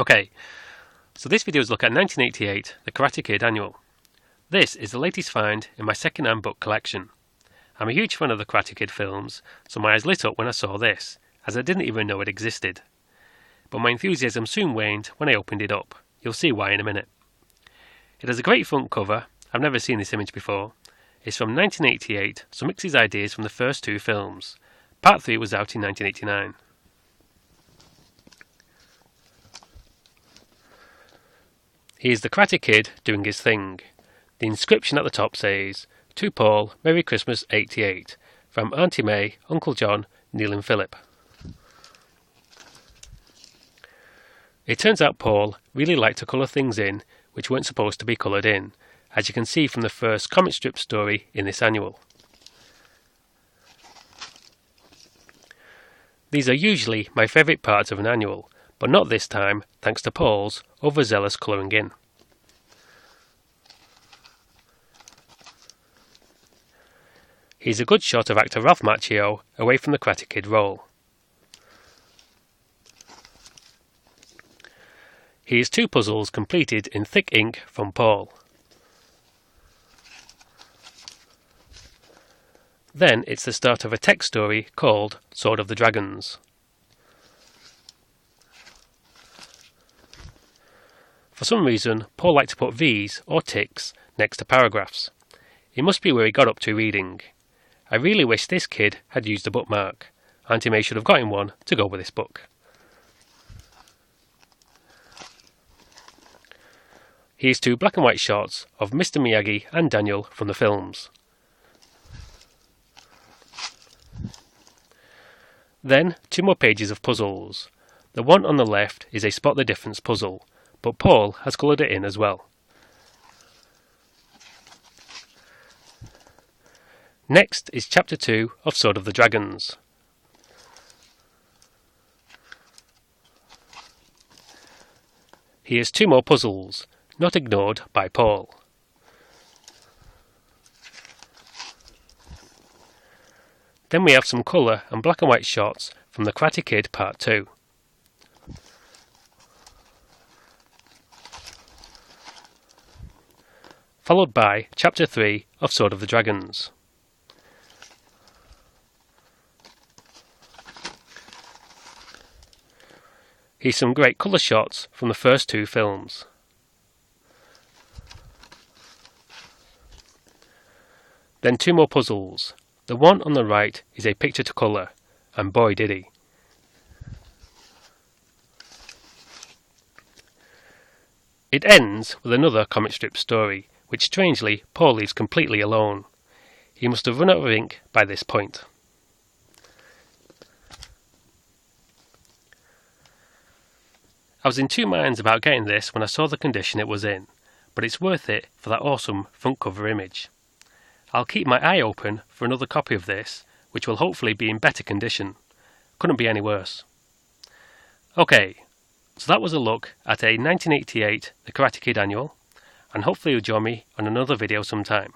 Okay, so this video is a look at 1988, The Karate Kid Annual. This is the latest find in my second-hand book collection. I'm a huge fan of the Karate Kid films, so my eyes lit up when I saw this, as I didn't even know it existed. But my enthusiasm soon waned when I opened it up. You'll see why in a minute. It has a great front cover. I've never seen this image before. It's from 1988, so mixes ideas from the first two films. Part 3 was out in 1989. Here's the Karate Kid doing his thing. The inscription at the top says, "To Paul, Merry Christmas 88, from Auntie May, Uncle John, Neil and Philip." It turns out Paul really liked to colour things in which weren't supposed to be coloured in, as you can see from the first comic strip story in this annual. These are usually my favourite parts of an annual, but not this time, thanks to Paul's overzealous colouring in. Here's a good shot of actor Ralph Macchio away from the Karate Kid role. Here's two puzzles completed in thick ink from Paul. Then it's the start of a text story called Sword of the Dragons. For some reason, Paul liked to put V's or ticks next to paragraphs. It must be where he got up to reading. I really wish this kid had used a bookmark. Auntie May should have got him one to go with this book. Here's two black and white shots of Mr. Miyagi and Daniel from the films. Then two more pages of puzzles. The one on the left is a spot the difference puzzle, but Paul has coloured it in as well. Next is Chapter 2 of Sword of the Dragons. Here's two more puzzles, not ignored by Paul. Then we have some colour and black and white shots from the Karate Kid Part 2. Followed by Chapter 3 of Sword of the Dragons. Here's some great colour shots from the first two films. Then two more puzzles. The one on the right is a picture to colour, and boy did he. It ends with another comic strip story, which strangely Paul leaves completely alone. He must have run out of ink by this point. I was in two minds about getting this when I saw the condition it was in, but it's worth it for that awesome front cover image. I'll keep my eye open for another copy of this, which will hopefully be in better condition. Couldn't be any worse. Okay, so that was a look at a 1988 The Karate Kid Annual, and hopefully you'll join me on another video sometime.